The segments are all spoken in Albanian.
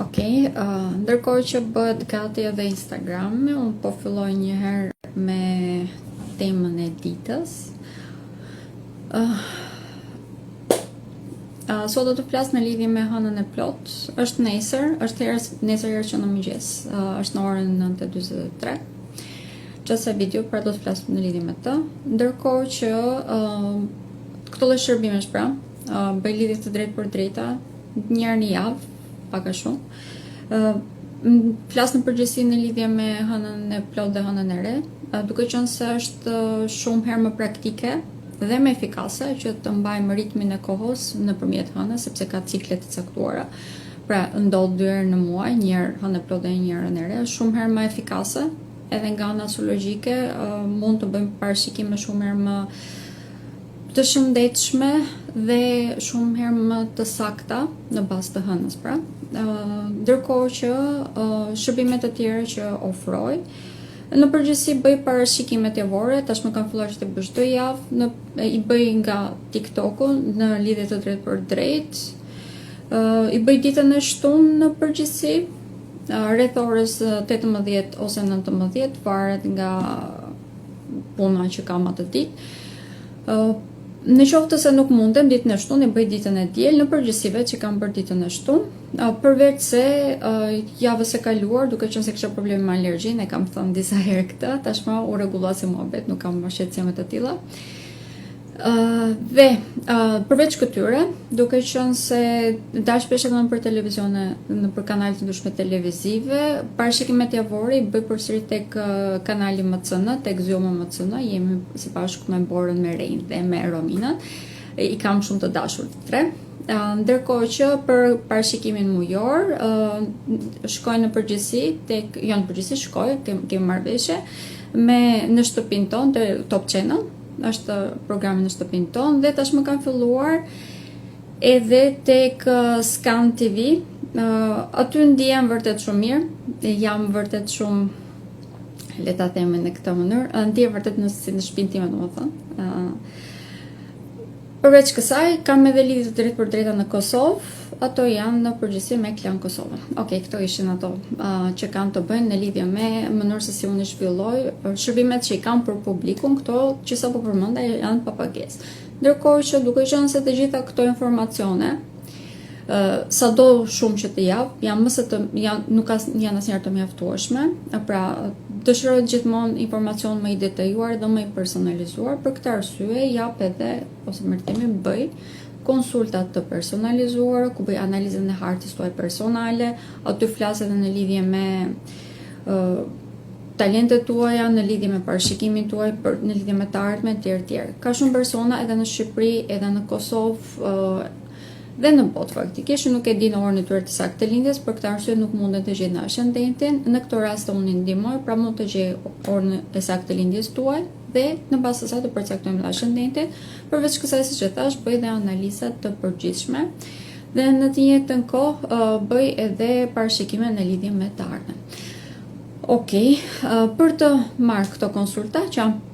Okej, ndërkohë që bëhet gati edhe Instagrami, unë po filloj një herë me temën e ditës. Sot do të flas në lidhje me hënën e plot. Është nesër, nesër herë që në mëngjes. Është në orën 9:43. Çfarë video pra do të flas në lidhje me të. Ndërkohë që këto lloj shërbimesh pra, bëj lidhje të drejtë për drejta, një herë në javë, pak a shumë. Flas në përgjithësi në lidhje me hënën e plot dhe hënën e re, duke qenë se është shumë herë më praktike dhe më efikase që të mbajmë ritmin e kohës nëpërmjet hënës, sepse ka cikle të caktuara. Pra, ndodh 2 herë në muaj, një herë hënë e plot dhe një herë e re, shumë herë më efikase, edhe nga ana astrologjike mund të bëjmë parashikime shumë herë më të shëndetshme dhe shumë herë më të sakta në bazë të hënës, pra. Ndërkohë që shërbimet e tjera që ofroj, në përgjithësi bëj parashikimet javore, tashmë kam filluar që të bëj çdo javë, i bëj nga TikToku në lidhje të drejtë për drejtë. I bëj ditën e shtunë në përgjithësi, rreth orës 18 ose 19, varet nga puna që kam atë ditë. Në qoftë se nuk mundem ditën e shtunë, i bëj ditën e diel, në përgjithësi vetë që kam bërë ditën e shtunë, përveç se javës e kaluar, duke qenë se kisha probleme me alergjinë, e kam thënë disa herë këtë, tashmë u rregullua si muhabet, nuk kam shqetësime të tilla. Dhe përveç këtyre, duke qenë se dash shpesh edhe për televizione, për kanale të ndryshme televizive, parashikimet javore i bëj përsëri tek kanali MCN, tek Zyoma MCN, jemi së bashku me Borën, me Rejn dhe me Rominën. I kam shumë të dashur të tre. Ndërkohë që për parashikimin mujor, shkoj në përgjithësi tek, jo në përgjithësi shkoj, kemi marrëveshje me në shtëpinë tonë, te Top Channel, është programi në shtëpinë tonë, dhe tashmë kam filluar edhe tek Scan TV. Aty ndihem vërtet shumë mirë, jam vërtet shumë, le ta them në këtë mënyrë, ndihem vërtet në shtëpinë time, domethënë. Përveç kësaj, kam edhe lidhje të drejtë për drejta në Kosovë, ato janë në përgjithësi me Klan Kosovën. Okej, këto ishin ato që kanë të bëjnë në lidhje me mënyrën se si unë i shpjelloj shërbimet që i kam për publikun, këto që sapo përmenda janë pa pagesë. Ndërkohë që duke qenë se të gjitha këto informacione, sado shumë që të jap, nuk janë asnjëherë të mjaftueshme, pra dëshiroj gjithmonë informacion më i detajuar dhe më i personalizuar. Për këtë arsye jap edhe, ose më themi bëj konsultat të personalizuara, ku bëj analizën e hartës tuaj personale, aty flas edhe në lidhje me talentet tuaja, në lidhje me parashikimin tuaj, në lidhje me të ardhmen etj. Ka shumë persona edhe në Shqipëri, edhe në Kosovë, dhe në botë faktikisht, nuk e di në orën e tyre të saktë të lindjes, për këtë arsye nuk mundet të gjej në ascendentin. Në këtë rast unë i ndihmoj, pra mund të gjej orën e saktë të lindjes tuaj dhe në bazë të saj të përcaktojmë ascendentin. Përveç kësaj, siç e thash, bëj edhe analiza të përgjithshme dhe në të njëjtën kohë bëj edhe parashikime në lidhje me të ardhmen. Okej, për të marrë këto konsulta që janë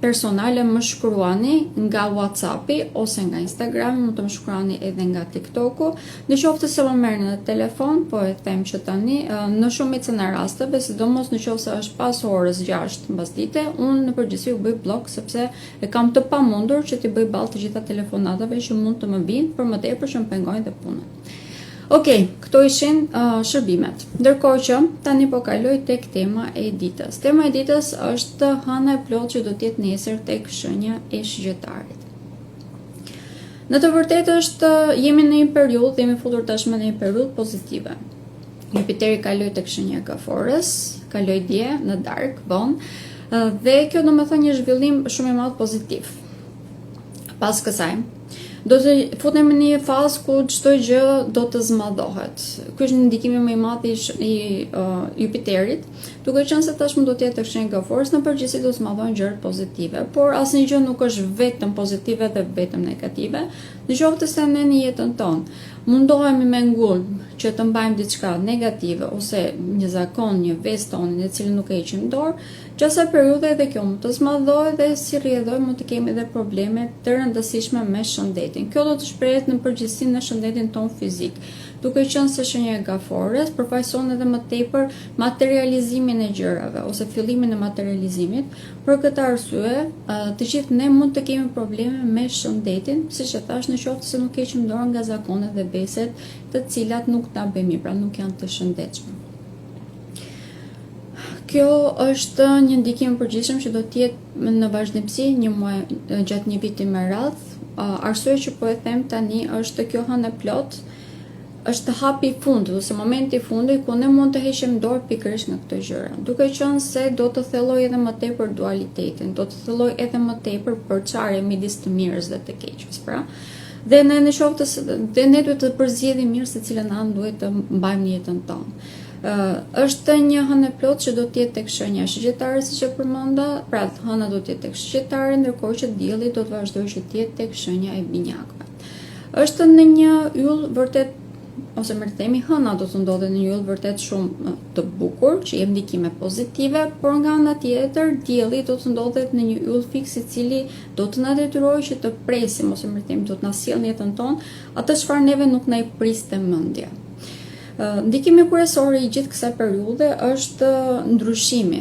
personale, më shkruani nga WhatsAppi ose nga Instagrami, mund të më shkruani edhe nga TikToku. Në qoftë se më merrni në telefon, po e them që tani në shumicën e rasteve, sidomos në qoftë se është pas orës 6 mbasdite, unë në përgjithësi u bëj blok, sepse e kam të pamundur që t'i bëj ballë të gjitha telefonatave që mund të më vinë, për më tepër që më pengojnë dhe punën. Okej, këto ishin shërbimet. Ndërkohë që tani po kaloj tek tema e ditës. Tema e ditës është hëna e plot që do të jetë nesër tek shenja e Shgjetarit. Në të vërtetë jemi në një periudhë, jemi futur tashmë në një periudhë pozitive. Jupiteri kaloi tek shenja e Kaforës, kaloi dje në darkë, vonë, dhe kjo do të thonë një zhvillim shumë i madh pozitiv. Pas kësaj, do të futemi në një fazë ku çdo gjë do të zmadhohet. Ky është ndikimi më i madh i Jupiterit, duke qenë se tashmë do të jetë tek shenja e Kaforës, në përgjithësi do të zmadhohen gjëra pozitive, por asnjë gjë nuk është vetëm pozitive dhe vetëm negative, në qoftë se ne në jetën tonë mundohemi me ngull që të mbajmë diçka negative ose një zakon, një vesë tonin e cilën nuk e heqim dorë, gjasa periudhe edhe kjo mund të zmadhojë dhe si rrjedhoj mund të kemi edhe probleme të rëndësishme me shëndetin. Kjo do të shprehet në përgjithësi në shëndetin ton fizik. Duke qenë se shenja e gafores përfaqëson edhe më tepër materializimin e gjërave ose fillimin e materializimit. Për këtë arsye, të gjithë ne mund të kemi probleme me shëndetin, siç e thash, në qoftë se nuk heqim dorë nga zakonet dhe veset, të cilat nuk na bëjnë mirë, pra nuk janë të shëndetshme. Kjo është një ndikim përgjithshëm që do të jetë në vazhdimsi një muaj gjatë një viti me radhë. Arsyeja që po e them tani është kjo hënë plot është hapi i fundit ose momenti i fundit ku ne mund të heqim dorë pikërisht nga këto gjëra. Duke qenë se do të thelloj edhe më tepër dualitetin, do të thelloj edhe më tepër përçarje midis të mirës dhe të keqes, pra. Dhe ne në qoftë se ne duhet të përzgjedhim mirë se cilën anë duhet të mbajmë në jetën tonë. Është një hënë plot që do të jetë tek shenja shigjetare, siç e përmenda, pra hëna do të jetë tek shigjetare, ndërkohë që dielli do të vazhdojë që të jetë tek shenja e binjakëve. Është në një yll vërtet, ose më themi hëna do të ndodhe në një yll vërtet shumë të bukur, që jep ndikime pozitive, por nga ana tjetër dielli do të ndodhet në një yll fiks i cili do të na detyrojë që të presim, ose më themi do të na sjellë në jetën tonë atë çfarë neve nuk na i priste mendja. Ndikimi kryesor i gjithë kësaj periudhe është ndryshimi.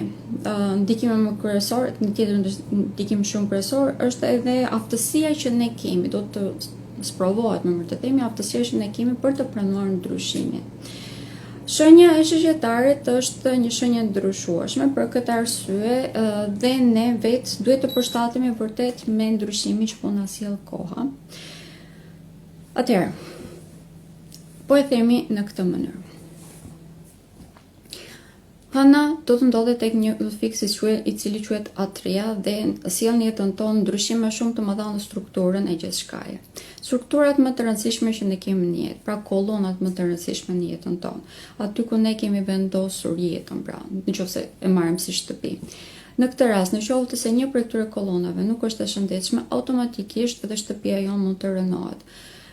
Ndikimi më kryesor, një tjetër ndikim shumë kryesor është edhe aftësia që ne kemi, do të sprovohet me të themi aftësia që ne kemi për të pranuar ndryshimin. Shenja e shigjetarit është një shenjë ndryshueshme, për këtë arsye dhe ne vetë duhet të përshtatemi vërtet me ndryshimin që po na sjell koha. Atëherë, po e themi në këtë mënyrë. Hëna do të ndodhet tek një yll fiks i cili quhet atria dhe sjell në jetën tonë ndryshime shumë të mëdha në strukturën e gjithçkaje. Strukturat më të rëndësishme që ne kemi në jetë, pra kolonat më të rëndësishme në jetën tonë, aty ku ne kemi vendosur jetën, pra, nëse e marrim si shtëpi. Në këtë rast, në qoftë se një prej këtyre kolonave nuk është e shëndetshme, automatikisht edhe shtëpia jonë mund të rënohet.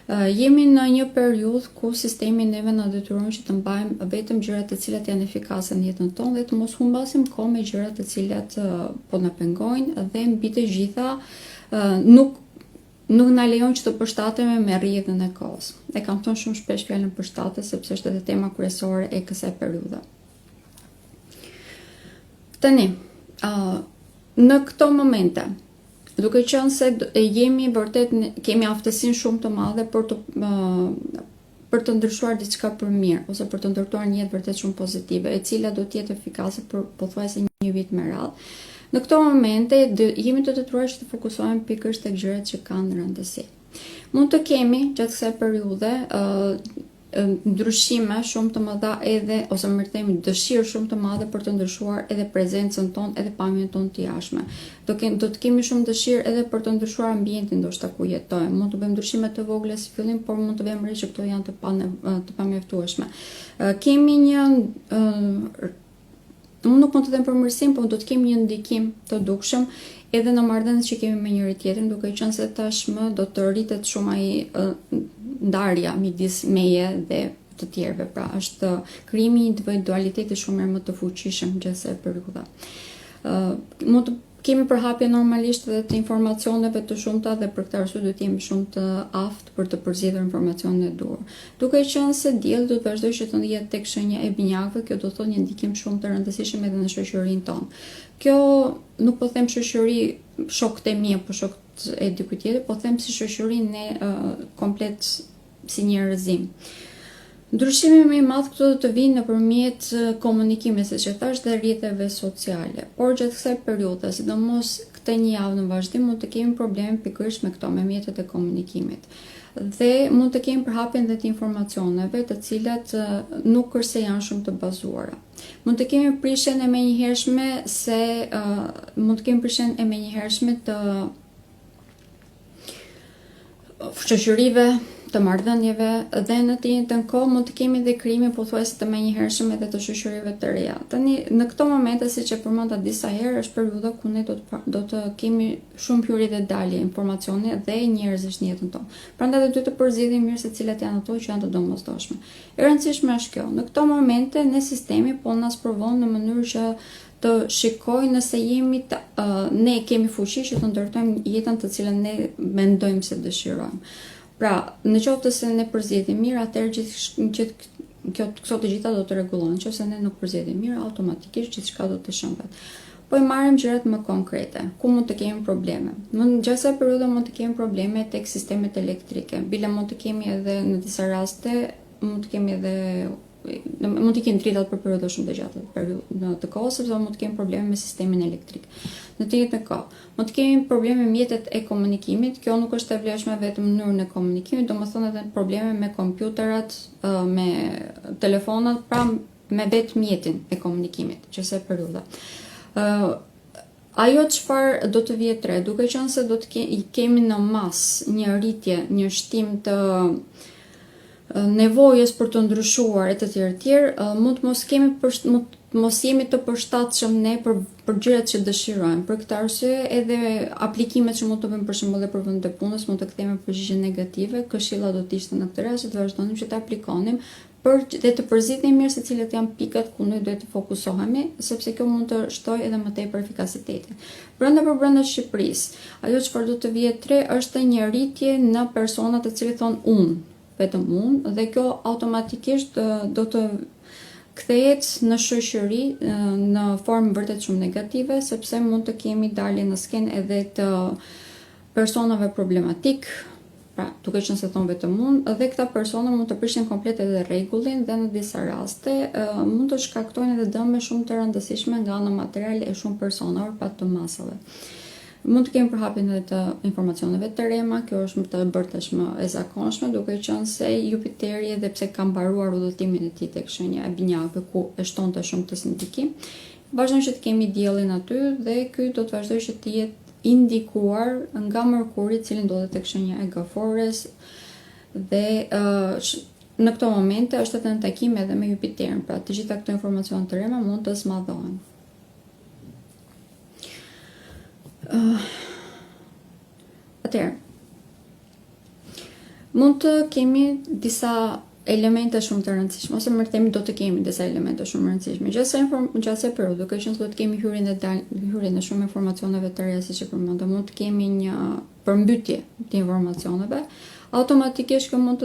Jemi në një periudhë ku sistemi neve na detyron që të mbajmë vetëm gjërat të cilat janë efikase në jetën tonë dhe të mos humbasim kohë me gjërat të cilat po na pengojnë dhe mbi të gjitha nuk na lejon që të përshtatemi me rrjedhën e kohës. E kam thënë shumë shpesh fjalën përshtatje sepse është edhe tema kryesore e kësaj periudhe. Tani, në këto momente, duke qenë se jemi vërtet kemi aftësinë shumë të madhe për të ndryshuar diçka për mirë ose për të ndërtuar një jetë vërtet shumë pozitive, e cila do të jetë efikase për pothuajse një vit me radhë. Në këto momente jemi të detyruar që të fokusohemi pikërisht tek gjërat që kanë rëndësi. Mund të kemi gjatë kësaj periudhe ndryshime shumë të mëdha edhe ose më themi dëshirë shumë të madhe për të ndryshuar edhe prezencën tonë, edhe pamjen tonë të jashtme. Do të kemi shumë dëshirë edhe për të ndryshuar ambientin ndoshta ku jetojmë. Mund të bëjmë ndryshime të vogla si fillim, por mund të vëmë re që këto janë të pamjaftueshme. Kemi një nuk mund të them përmirësim, por do të kemi një ndikim të dukshëm edhe në marrëdhëniet që kemi me njëri tjetrin, duke qenë se tashmë do të rritet shumë ai ndarja midis meje dhe të tjerëve, pra është krijimi i një dualiteti shumë më të fuqishëm gjatë kësaj periudhe. Mund të kemi përhapje normalisht edhe të informacioneve të shumta dhe për këtë arsye duhet jemi shumë të aftë për të përzgjedhur informacionin e duhur. Duke qenë se dielli do të vazhdojë që të jetë tek shenja e binjakëve, kjo do të thotë një ndikim shumë të rëndësishëm edhe në shoqërinë tonë. Kjo nuk po them shoqëri shokët e mi apo shokët e dikujt tjetër, po them si shoqërinë ne komplet si njerëzim. Ndryshimi më i madh këtu do të vinë nëpërmjet komunikimit, siç e thash, dhe rrjeteve sociale. Por gjatë kësaj periudhe, sidomos këtë një javë në vazhdim, mund të kemi probleme pikërisht me këto, me mjetet e komunikimit. Dhe mund të kemi përhapjen dhe të informacioneve, të cilat nuk është se janë shumë të bazuara. Mund të kemi prishjen e menjëhershme të shoqërive të marrëdhënieve dhe në të njëjtën kohë mund të kemi dhe krimin pothuajse të menjëhershëm edhe të shoqërive të reja. Tani në këto momente, siç e përmenda disa herë, është periudha ku ne do të kemi shumë hyrje dhe dalje informacioni dhe njerëzish në jetën tonë. Prandaj do të përzgjidhim mirë se cilat janë ato që janë të domosdoshme. E rëndësishme është kjo. Në këto momente ne sistemi po na sprovon në mënyrë që të shikoj nëse ne kemi fuqi që të ndërtojmë jetën të cilën ne mendojmë se dëshirojmë. Pra, në qoftë se ne përzgjedhim mirë, atëherë këto të gjitha do të rregullohen. Nëse ne nuk përzgjedhim mirë, automatikisht gjithçka do të shëmbet. Po i marrim gjërat më konkrete. Ku mund të kemi probleme? Gjatë kësaj periudhe mund të kemi probleme tek sistemet elektrike. Bile mund të kemi edhe në disa raste, mund të kemi dritat për periudha shumë të gjata në të kohës, sepse mund të kemi probleme me sistemin elektrik. Në të njëjtën kohë, mund të kemi probleme me mjetet e komunikimit. Kjo nuk është e vlefshme vetëm në mënyrën e komunikimit, domethënë edhe probleme me kompjuterat, me telefonat, pra me vetë mjetin e komunikimit, që se periudha. Ajo çfarë do të vjetë re, duke qenë se do të kemi në mas një rritje, një shtim të nevojës për të ndryshuar e të tjerë, mund mos jemi të përshtatshëm ne për gjërat që dëshirojmë. Për këtë arsye edhe aplikimet që mund të bëjmë për shembull për vend të punës mund të kthejmë përgjigje negative. Këshilla do të ishte në këtë rast që të vazhdonim që të aplikonim dhe të përzgjidhnim mirë se cilat janë pikat ku ne duhet të fokusohemi, sepse kjo mund të shtojë edhe më tepër efikasitetin. Brenda Shqipërisë, ajo çfarë do të vihet re është një rritje në persona të cilët thonë unë, vetëm unë, dhe kjo automatikisht do të kthehet në shoqëri në formë vërtet shumë negative, sepse mund të kemi dalje në skenë edhe të personave problematik, pra duke qenë se thonë vetëm unë, dhe këta persona mund të prishin komplet edhe rregullin dhe në disa raste mund të shkaktojnë edhe dëme shumë të rëndësishme nga ana materiale e shumë personave pa të masave. Mund të kemi përhapjen edhe të informacioneve të rema, kjo është më të bërtashme e zakonshme, duke qenë se Jupiteri edhe pse ka mbaruar udhëtimin e tij tek shenja e binjakëve ku e shtonte shumë të sindikim, vazhdon që të kemi diellin aty dhe ky do të vazhdojë që të jetë indikuar nga Merkuri, i cili ndodhet tek shenja e Gafores dhe në këto momente është edhe në takim edhe me Jupiterin, pra të gjitha këto informacione të rema mund të zmadhohen. Atëherë, mund të kemi disa elemente shumë të rëndësishme, ose më themi do të kemi disa elemente shumë të rëndësishme. Gjatë asaj periudhe, duke qenë se do të kemi hyrjen e shumë informacioneve të reja, siç e përmendëm, mund të kemi një përmbytje të informacioneve. Automatikisht kjo mund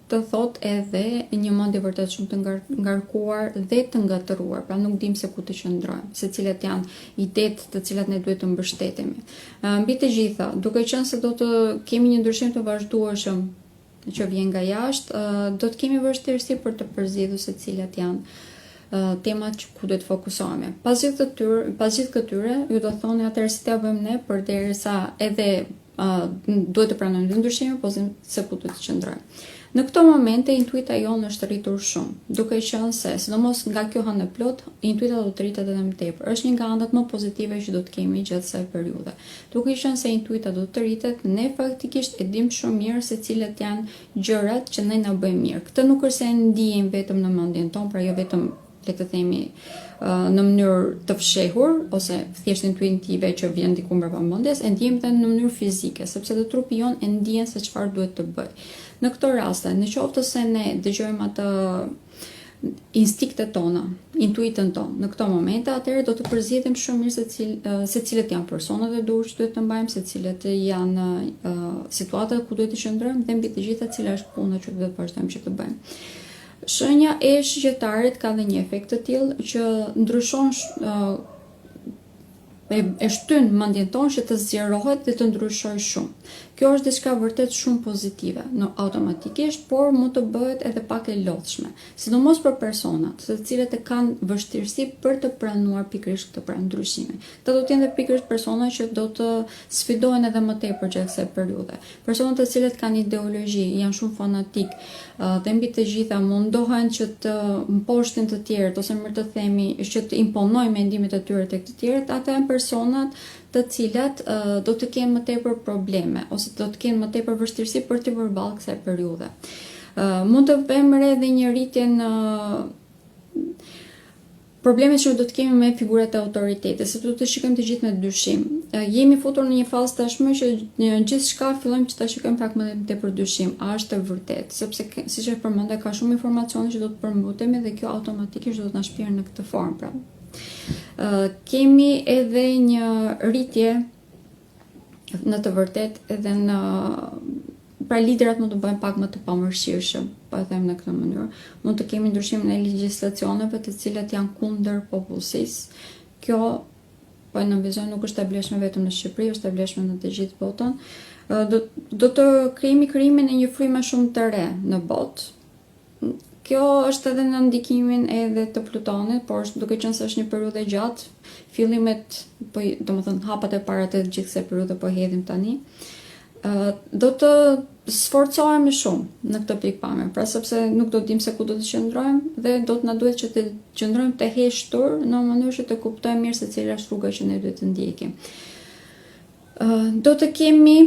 të thot edhe një mendje vërtet shumë të ngarkuar dhe të ngatëruar, pra nuk dim se ku të qëndrojmë, se cilat janë idetë të cilat ne duhet të mbështetemi. Mbi të gjitha, duke qenë se do të kemi një ndryshim të vazhdueshëm që vjen nga jashtë, do të kemi vështirësi për të përzgjedhur se cilat janë temat ku duhet të fokusohemi. Pas gjithë këtyre, ju do thoni atëherë si ta bëjmë ne përderisa edhe duhet të pranojmë dhe ndryshime, po se ku duhet të qëndrojmë. Në këto momente, intuita jonë është rritur shumë, duke qenë se, sidomos nga kjo hënë e plot, intuita do të rritet edhe më tepër. Është një nga anët më pozitive që do të kemi gjatë kësaj periudhe. Duke qenë se intuita do të rritet, ne faktikisht e dim shumë mirë se cilat janë gjërat që ne na bëjnë mirë. Këtë nuk është se ndiejmë vetëm në mendjen tonë, pra jo vetëm le të themi në mënyrë të fshehur ose thjesht intuitive që vjen diku mbrapa mendjes, e ndjejmë edhe në mënyrë fizike, sepse dhe trupi jon e ndjen se çfarë duhet të bëj. Në këto raste, në qoftë se ne dëgjojmë atë instinktet tona, intuitën tonë, në këto momente, atëherë do të përzgjedhim shumë mirë se cilët janë personat e duhur që duhet të mbajmë, se cilët janë situatat ku duhet të qëndrojmë dhe mbi të gjitha cila është puna që duhet të vazhdojmë që të bëjmë. Shenja e shqyqetarit ka dhe një efekt të tillë që ndryshon e shtyn mendjen tonë që të zgjerohet dhe të ndryshojë shumë. Kjo është diçka vërtet shumë pozitive, automatikisht, por mund të bëhet edhe pak e lodhshme, sidomos për personat, të cilët e kanë vështirësi për të pranuar pikërisht këtë ndryshime. Këta do të jenë pikërisht persona që do të sfidohen edhe më tepër gjatë kësaj periudhe. Persona të cilët kanë ideologji, janë shumë fanatik, dhe mbi të gjitha mundohen që të mposhtin të tjerët ose më të themi që të imponojnë mendimet e tyre tek të tjerët, ata janë personat të cilat do të kenë më tepër probleme ose do të kenë më tepër vështirësi për të përballë kësaj periudhe. Mund të vëmë re edhe një rritje në problemet që do të kemi me figurat e autoritetit, se do të shikojmë të gjithë me dyshim. Jemi futur në një fazë tashmë që gjithçka fillojmë që ta shikojmë pak më tepër dyshim, a është e vërtetë, sepse siç e përmendë ka shumë informacione që do të përmbutemi dhe kjo automatikisht do të na shpirë në këtë formë. Pra. Kemi edhe një rritje në të vërtetë edhe në pra liderat mund të bëjnë pak më të pamërshirshëm, po e them në këtë mënyrë. Mund të kemi ndryshime në legjislacioneve të cilat janë kundër popullsisë. Kjo po e nënvizoj nuk është e vlefshme vetëm në Shqipëri, është e vlefshme në të gjithë botën. Do të krijemi krijimin e një fryme shumë të re në botë. Kjo është edhe në ndikimin edhe të Plutonit, por duke qenë se është një periudhë e gjatë, fillimet, po domethënë hapat e para të gjithë kësaj periudhe po hedhim tani. Do të sforcohemi shumë në këtë pikpamje, pra sepse nuk do të dim se ku do të qëndrojmë dhe do të na duhet që të qëndrojmë të heshtur në mënyrë që të kuptojmë mirë se cila është rruga që ne duhet të ndjekim. Do të kemi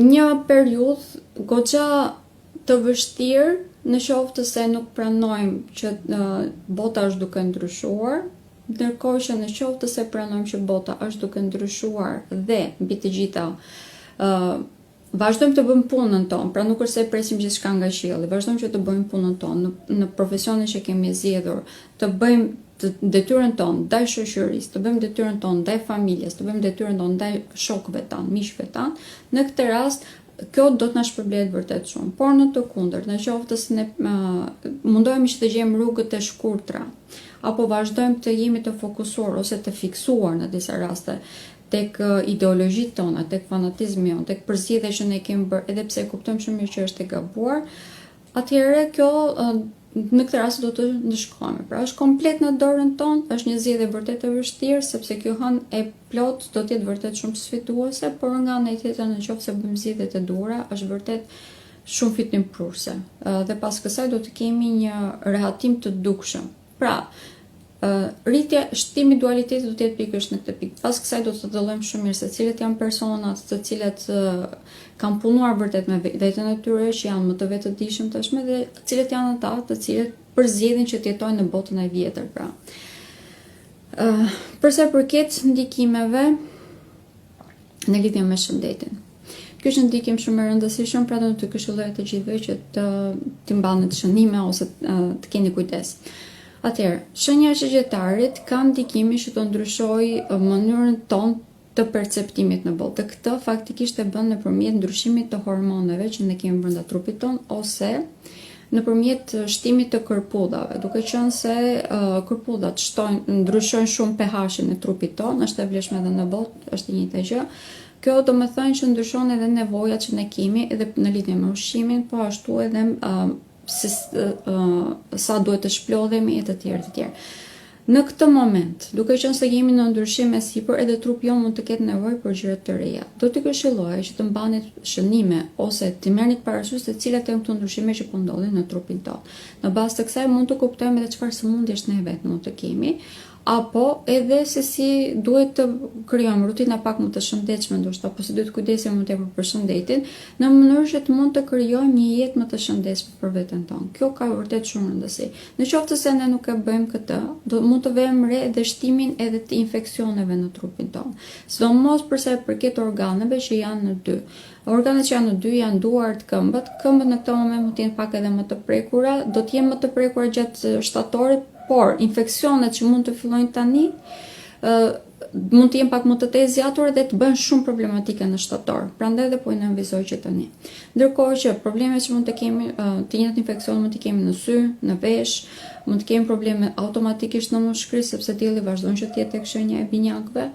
një periudhë goxha të vështirë në qoftë se nuk pranojmë që bota është duke ndryshuar, ndërkohë që në qoftë se pranojmë që bota është duke ndryshuar dhe mbi të gjitha vazhdojmë të bëjmë punën tonë, pra nuk është se presim gjithçka nga qielli, vazhdojmë që të bëjmë punën tonë në profesionin që kemi zgjedhur, të bëjmë detyrën tonë ndaj shoqërisë, të bëjmë detyrën tonë ndaj familjes, të bëjmë detyrën tonë ndaj shokëve tanë, miqve tanë. Në këtë rast kjo do të na shpërblet vërtet shumë, por në të kundërt, në qoftë se ne mundohemi që të gjejmë rrugët e shkurtra, apo vazhdojmë të jemi të fokusuar ose të fiksuar në disa raste tek ideologjitë tona, tek fanatizmi jon, tek përzgjedhja që ne kemi bërë, edhe pse e kuptojmë shumë mirë që është e gabuar, atëherë kjo në këtë rast do të ndëshkohemi. Pra është komplet në dorën tonë, është një zgjedhje vërtet e vështirë, sepse kjo hënë e plot do të jetë vërtet shumë sfiduese, por nga ana tjetër nëse bëjmë zgjedhjet e duhura, është vërtet shumë fitimprurse. Dhe pas kësaj do të kemi një rehatim të dukshëm. Pra, rritja shtimi dualitetit do të jetë pikërisht në këtë pikë. Pas kësaj do të dallojmë shumë mirë se cilët janë personat të cilat kanë punuar vërtet me vetën e tyre, që janë më të vetëdijshëm tashmë dhe cilët janë ata të cilët përzgjedhin që të jetojnë në botën e vjetër, pra. Përsa përket ndikimeve në lidhje me shëndetin. Ky është ndikim shumë i rëndësishëm, pra do të këshilloj të gjithëve që të mbani shënime ose të keni kujdes. Atëherë, shenja e shëgjetarit ka ndikimin që të ndryshojë mënyrën tonë të perceptimit në botë. Këtë faktikisht e bën nëpërmjet ndryshimit të hormoneve që ne kemi brenda trupit tonë ose nëpërmjet shtimit të kërpudhave, duke qenë se kërpudhat ndryshojnë shumë pH-in e trupit tonë, është e vlefshme edhe në botë, është e njëjta gjë. Kjo do të thonë që ndryshon edhe nevojat që ne kemi edhe në lidhje me ushqimin, po ashtu edhe sa duhet të shplodhemi e të tjerë. Në këtë moment, duke qenë se jemi në ndryshime sipër, edhe trupi jon mund të ketë nevojë për gjëra të reja. Do t'ju këshilloj që të mbanit shënime ose të merrni parasysh se cilat janë këto ndryshime që po ndodhin në trupin tonë. Në bazë të kësaj mund të kuptojmë edhe çfarë sëmundjesh ne vetë mund të kemi, apo edhe se si duhet të krijojmë rutina pak më të shëndetshme, ndoshta apo se duhet të kujdesemi më tepër për shëndetin, në mënyrë që të mund të krijojmë një jetë më të shëndetshme për veten tonë. Kjo ka vërtet shumë rëndësi. Në qoftë se ne nuk e bëjmë këtë, mund të vëmë re edhe shtimin edhe të infeksioneve në trupin tonë. Sidomos përsa i përket organeve që janë në dy. Organet që janë në dy janë duart, këmbët. Këmbët në këtë moment mund të jenë pak edhe më të prekura, do të jenë më të prekura gjatë shtatorit, por infeksionet që mund të fillojnë tani mund të jenë pak më të tezë zgjatura dhe të bëjnë shumë problematike në shtator. Prandaj edhe po i nënvizoj që tani. Ndërkohë që problemet që mund të kemi, të njëjtat infeksione mund të kemi në sy, në vesh, mund të kemi probleme automatikisht në mushkëri sepse dielli vazhdon që të jetë tek shenja e binjakëve.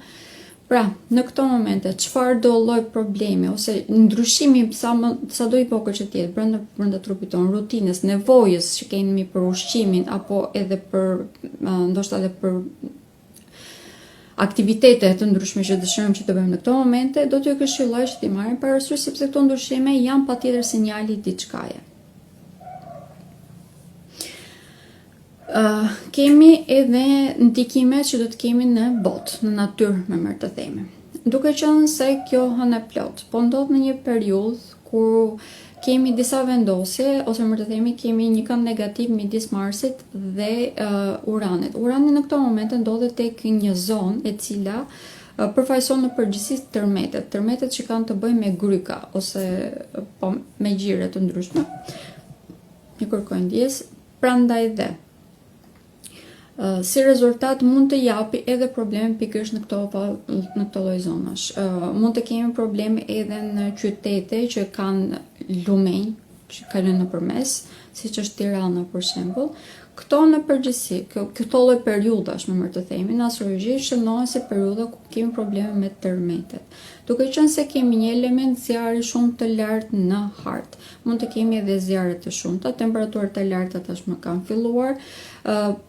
Pra, në këto momente, çfarë do lloj problemi ose ndryshimi sa do i vogël që të jetë brenda trupit tonë, rutinës, nevojës që kemi për ushqimin apo edhe për ndoshta edhe për aktivitete të ndryshme që dëshirojmë që të bëjmë në këto momente, do t'ju këshilloj që t'i marrim parasysh sepse këto ndryshime janë patjetër sinjali diçkaje. Kemi edhe ndikimet që do të kemi në botë, në natyrë me mërë të themi. Duke qenë se kjo hënë e plot, po ndodh në një periudhë kur kemi disa vendosje, ose më të themi kemi një kënd negativ midis Marsit dhe Uranit. Urani në këto momente ndodhet tek një zonë e cila përfaqëson në përgjithësi tërmetet. Tërmetet që kanë të bëjnë me gryka ose po me gjire të ndryshme. Një kërkojnë dijes, prandaj dhe si rezultat mund të japi edhe probleme pikërisht në këto lloj zonash. Mund të kemi probleme edhe në qytete që kanë lumenj që kalojnë nëpërmes, siç është Tirana për shembull. Këto në përgjithësi, këto lloj periudhash me të themi, në astrologji shënohen si periudha ku kemi probleme me tërmetet. Duke qenë se kemi një element zjarri shumë të lartë në hartë, mund të kemi edhe zjarre të shumta, temperaturat të larta tashmë kanë filluar,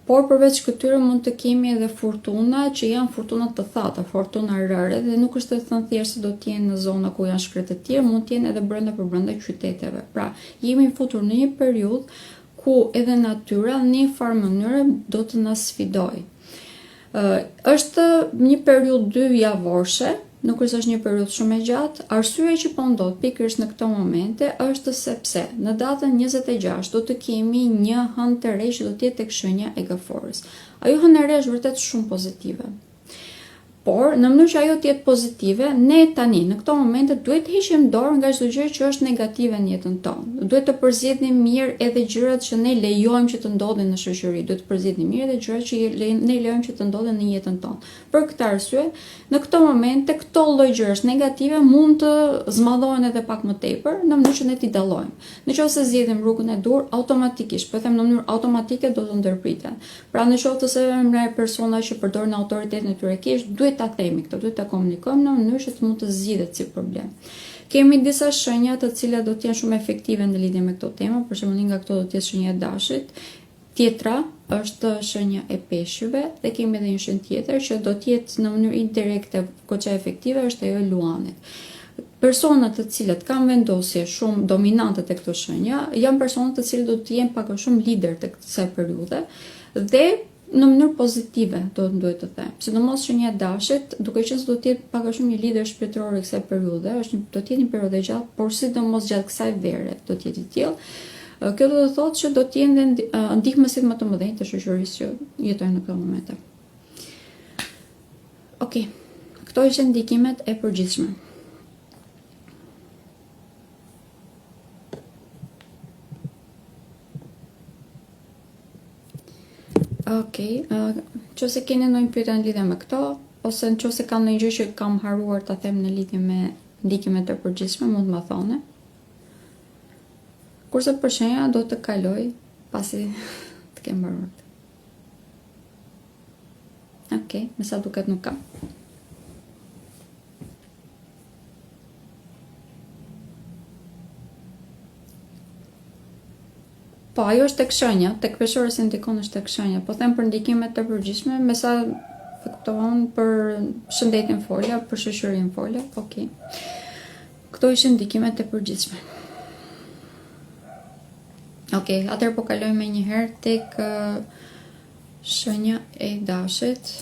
por përveç këtyre mund të kemi edhe fortuna që janë fortuna të thata, fortuna rare, dhe nuk është të thënë thjesht se do të jenë në zona ku janë shkretë të tjera, mund të jenë edhe brenda qyteteve. Pra, jemi futur në një periudhë ku edhe natyra në një farë mënyre do të na sfidojë. Është një periudhë 2 javorshe, nuk është një periudhë shumë e gjatë. Arsyeja që po ndodh pikërisht në këto momente është sepse në datën 26 do të kemi një hënë të re që do të jetë tek shenja e Gaforës. Ajo hënë e re është vërtet shumë pozitive. Por, në mënyrë që ajo të jetë pozitive, ne tani në këto momente duhet të heqim dorë nga çdo gjë që është negative në jetën tonë. Duhet të përzjedhim mirë edhe gjërat që ne lejojmë që të ndodhin në shoqëri. Duhet të përzjedhim mirë edhe gjërat që ne lejojmë që të ndodhin në jetën tonë. Për këtë arsye, në këto momente këto lloj gjërash negative mund të zmadhohen edhe pak më tepër në mënyrë që ne t'i dallojmë. Nëse zgjedhim rrugën e dur, automatikisht, po them në mënyrë automatike do të ndërpriten. Pra nëse me persona që përdorin autoritetin e tyre keq, duhet ta themi këtë, duhet ta komunikojmë në mënyrë që të mund të zgjidhet si problem. Kemi disa shenja të cilat do të jenë shumë efektive në lidhje me këto tema, për shembull nga këto do të jetë shenja e dashit. Tjetra është shenja e peshqve dhe kemi edhe një shenjë tjetër që do të jetë në mënyrë indirekte goxha efektive, është ajo e luanit. Personat të cilët kanë vendosje shumë dominante tek këto shenja janë personat të cilët do të jenë pak a shumë lider tek kësaj periudhe dhe në mënyrë pozitive, duhet të them. Sidomos shenja e dashit, duke qenë se do të jetë pak a shumë një lider shpirtëror kësaj periudhe, do të jetë një periudhë e gjatë, por sidomos gjatë kësaj vere do të jetë i tillë. Kjo do të thotë që do të jenë ndihmësit më të mëdhenj të shoqërisë që jetojnë në këto momente. Okej. Këto ishin ndikimet e përgjithshme. Nëse keni ndonjë pyetje në lidhje me këto, ose nëse ka ndonjë gjë që kam haruar ta them në lidhje me ndikimet e përgjithshme, mund të më thoni. Kurse për shenja do të kaloj pasi të kem mbaruar. Me sa duket nuk kam. Po, ajo është tek shenja, tek peshori si ndikon është tek shenja. Po them për ndikimet të përgjithshme, me sa kupton për shëndetin folja, për shoqërinë folja. Këto ishin ndikimet e përgjithshme. Atëherë po kalojmë një herë tek shenja e dashit.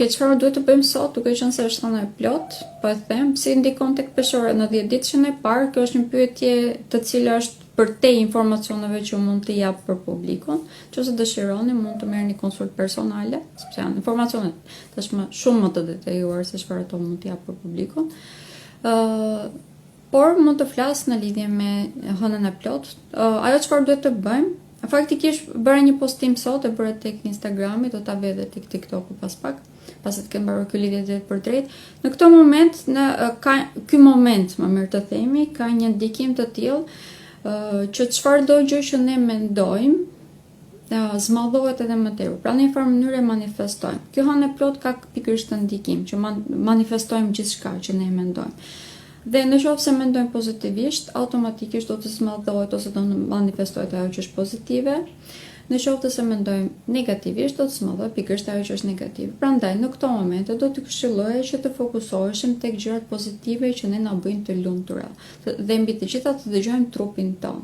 Çfarë duhet të bëjmë sot, duke qenë se është hëna e plot, po e them, si ndikon tek peshore në 10 ditëshin e parë, kjo është një pyetje të cila është përtej informacioneve që mund të jap për publikun. Nëse dëshironi, mund të merrni konsult personale, sepse janë informacionet tashmë shumë më të detajuara se çfarë ato mund të jap për publikun. Por mund të flas në lidhje me hënën e plot. Ajo çfarë duhet të bëjmë? Faktikisht bëra një postim sot, e bëra tek Instagrami, do ta vë edhe tek TikToku pas pak, pasi të kem mbaruar ky lidhje drejt për drejt. Në këtë moment, ky moment, më mirë të themi, ka një ndikim të tillë që çfarëdo gjë që ne mendojmë zmadhohet edhe më tepër. Pra në një farë mënyrë manifestojmë. Kjo hënë e plot ka pikërisht të ndikim që manifestojmë gjithçka që ne mendojmë. Dhe në qoftë se mendojmë pozitivisht, automatikisht do të smallëzohet ose do të manifestohet ajo që është pozitive. Në qoftë se mendojmë negativisht, do të smallëzohet pikërisht ajo që është negative. Prandaj, në këto momente do të këshilloja që të fokusoheshim tek gjërat pozitive që ne na bëjnë të lumtura. Dhe mbi të gjitha të dëgjojmë trupin ton.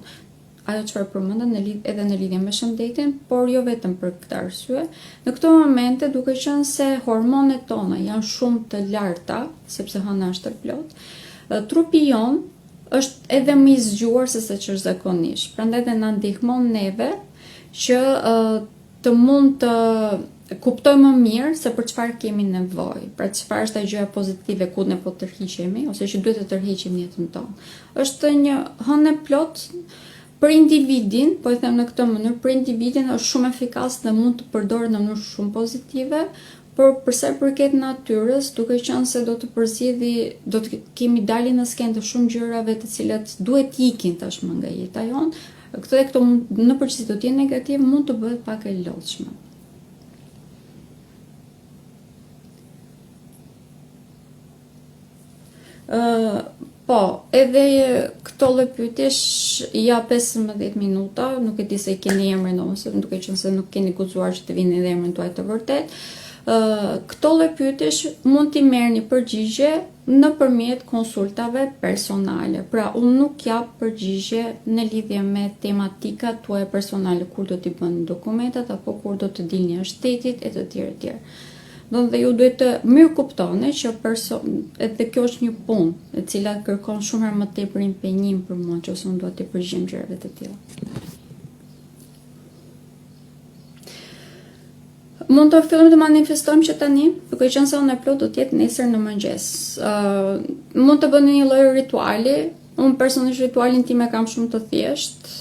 Ajo çfarë përmendën edhe në lidhje me shëndetin, por jo vetëm për këtë arsye. Në këto momente, duke qenë se hormonet tona janë shumë të larta, sepse hëna është e plot, trupi jon është edhe më i zgjuar se sa ç'është zakonisht. Prandaj dhe na ndihmon neve që të mund të kuptojmë më mirë se për çfarë kemi nevojë, pra çfarë është ajo gjëja pozitive ku ne po tërhiqemi ose që duhet të tërhiqim në jetën tonë. Është një hënë plot për individin, po e them në këtë mënyrë, për individin është shumë efikas dhe mund të përdoret në mënyrë shumë pozitive, por përsa përket natyrës, duke qenë se do të kemi dalin në skenë të shumë gjërave të cilat duhet ikin tashmë nga jeta jonë, këto në përgjithësi do të jenë negativ, mund të bëhet pak e lodhshme. Po, edhe këto lloj pyetjesh ja 15 minuta, nuk e di se i keni emrin ose duke qenë se nuk keni guxuar që të vini edhe emrin tuaj të vërtet. Këto lloj pyetjesh mund t'i merrni përgjigje nëpërmjet konsultave personale. Pra, unë nuk jap përgjigje në lidhje me tematikat tuaja personale kur do t'i bëni dokumentat apo kur do të dilni jashtë shtetit e të tjerë e tjerë. Dhe ju duhet të mirë kuptoni që edhe kjo është një punë e cila kërkon shumë herë më tepër impenjim për mua që ose unë duhet të përgjigjem gjërave të tilla. Mund të fillojmë të manifestojmë që tani, duke qenë se unë e plot do të jetë nesër në mëngjes. Mund të bëni një lloj rituali. Unë personalisht ritualin tim e kam shumë të thjeshtë.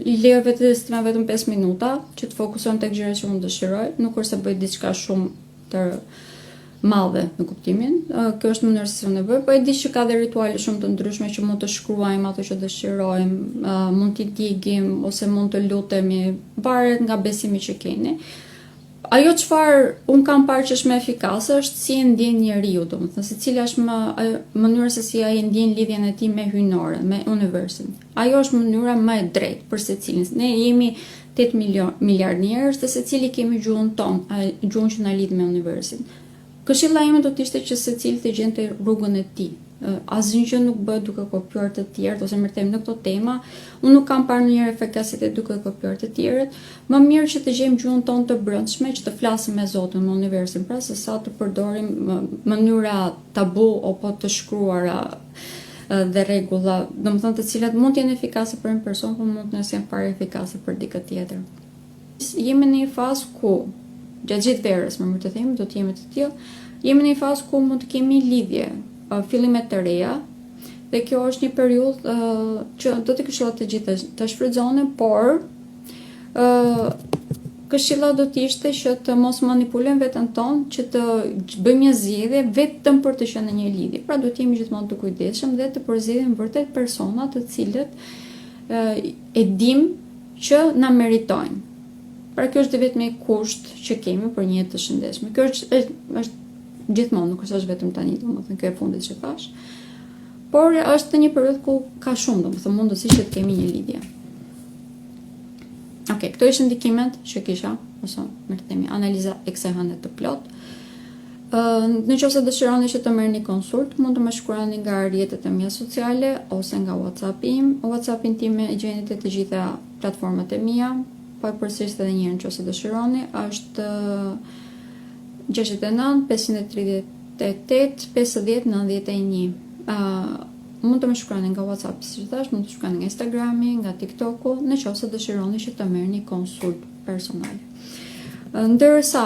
Lejo vetë estima vetëm 5 minuta që të fokusohem tek gjërat që unë dëshiroj, nuk është se bëj diçka shumë të madhe në kuptimin. Kjo është mënyra se unë e bëj, po e di që ka dhe rituale shumë të ndryshme që mund të shkruajmë ato që dëshirojmë, mund t'i digim ose mund të lutemi, varet nga besimi që keni. Ajo çfarë un kam parë që është më efikase është si e ndjen njeriu, domethënë se cila është mënyra se si ai ndjen lidhjen e tij me hyjnorën, me universin. Ajo është mënyra më e drejtë për secilin. Ne jemi 8 miliard njerëz dhe secili kemi gjuhën tonë, gjuhën që na lidh me universin. Këshilla ime do të ishte që secili të gjente rrugën e tij. Asgjë që nuk bëhet duke kopjuar të tjerët ose më them në këto tema, unë nuk kam parë ndonjëherë efikacitet duke kopjuar të tjerët. Më mirë që të gjejmë gjuhën tonë të brendshme, që të flasim me Zotin, me universin, pra se sa të përdorim mënyra tabu apo të shkruara dhe rregulla, domethënë të cilat mund të jenë efikase për një person, por mund të mos jenë fare efikase për dikë tjetër. Jemi në një fazë ku gjatë gjithë verës, më të them, do të jemi të tillë, jemi në një fazë ku mund të kemi lidhje, fillimet të reja, dhe kjo është një periudhë që do të këshilla të gjithë të shfrytëzonin, por këshilla do të ishte që të mos manipulojmë veten tonë, që të bëjmë një zgjedhje vetëm për të qenë në një lidhje. Pra duhet të jemi gjithmonë të kujdesshëm dhe të përzgjedhim vërtet persona të cilët e dim që na meritojnë. Pra kjo është vetëm një kusht që kemi për një jetë të shëndetshme. Kjo është gjithmonë, nuk është vetëm tani, domethënë kjo e fundit që thash. Por është një periudhë ku ka shumë, domethënë mundësi që të kemi një lidhje. Okej, këto ishin ndikimet që kisha, ose më të themi analiza e kësaj hëne të plot. Në qoftë se dëshironi që të merrni konsult, mund të më shkruani nga rrjetet e mia sociale ose nga WhatsApp-i im. WhatsApp-in tim e gjeni te të gjitha platformat e mia, po e përsëris edhe një herë nëse dëshironi, është 69 538 50 91. Mund të më shkruani nga WhatsApp, siç thash, mund të shkruani nga Instagrami, nga TikToku, në qoftë se dëshironi që të merrni konsult personale. Ndërsa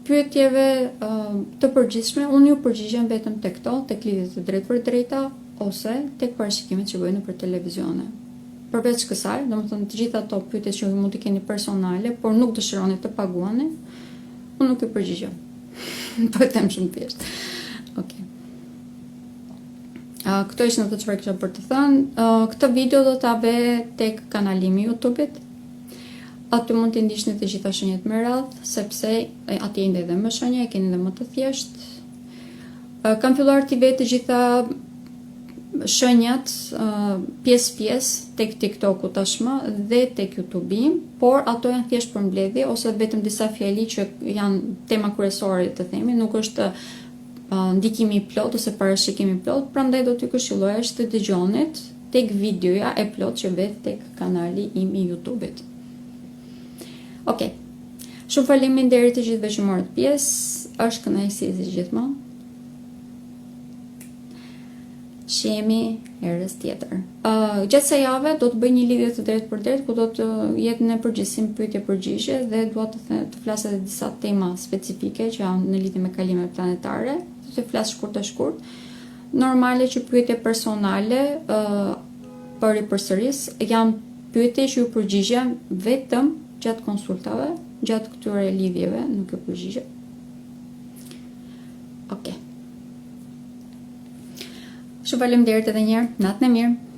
pyetjeve të përgjithshme, unë ju përgjigjem vetëm tek këto, tek lidhjet e drejtë për drejta ose tek parashikimet që bëjnë për televizione. Përveç kësaj, domethënë të gjitha ato pyetje që mund të keni personale, por nuk dëshironi të paguani, unë nuk ju përgjigjem. Po e them shumë thjesht. Okej. Këto ishte ato çfarë kisha për të thënë. Këtë video do ta vë tek kanali im YouTube-it. Aty mund të ndiqni të gjitha shenjat me radhë, sepse atje ende edhe më shenja, e keni edhe më të thjeshtë. Kam filluar t'i vetë të gjitha shënjat pjesë tek TikToku tashmë dhe tek YouTube, por ato janë thjesht për mbledhje ose vetëm disa fjali që janë tema kryesore të themi, nuk është ndikimi i plot ose parashikimi i plot, prandaj do t'ju këshilloja që të dëgjonit tek videoja e plot që vet tek kanali im i YouTube-it. Okej. Shumë faleminderit të gjithëve që morët pjesë, është kënaqësi si gjithmonë. Shihemi herës tjetër. Gjatë kësaj jave do të bëj një lidhje të drejtë për drejtë ku do të jetë në përgjithësim pyetje-përgjigje dhe dua të flas edhe disa tema specifike që janë në lidhje me kalimet planetare. Do të flas shkurt. Normale që pyetje personale për i përsëris janë pyetje që ju përgjigjem vetëm gjatë konsultave, gjatë këtyre lidhjeve, nuk e përgjigje. Okej. Shumë faleminderit edhe një herë. Natën e mirë.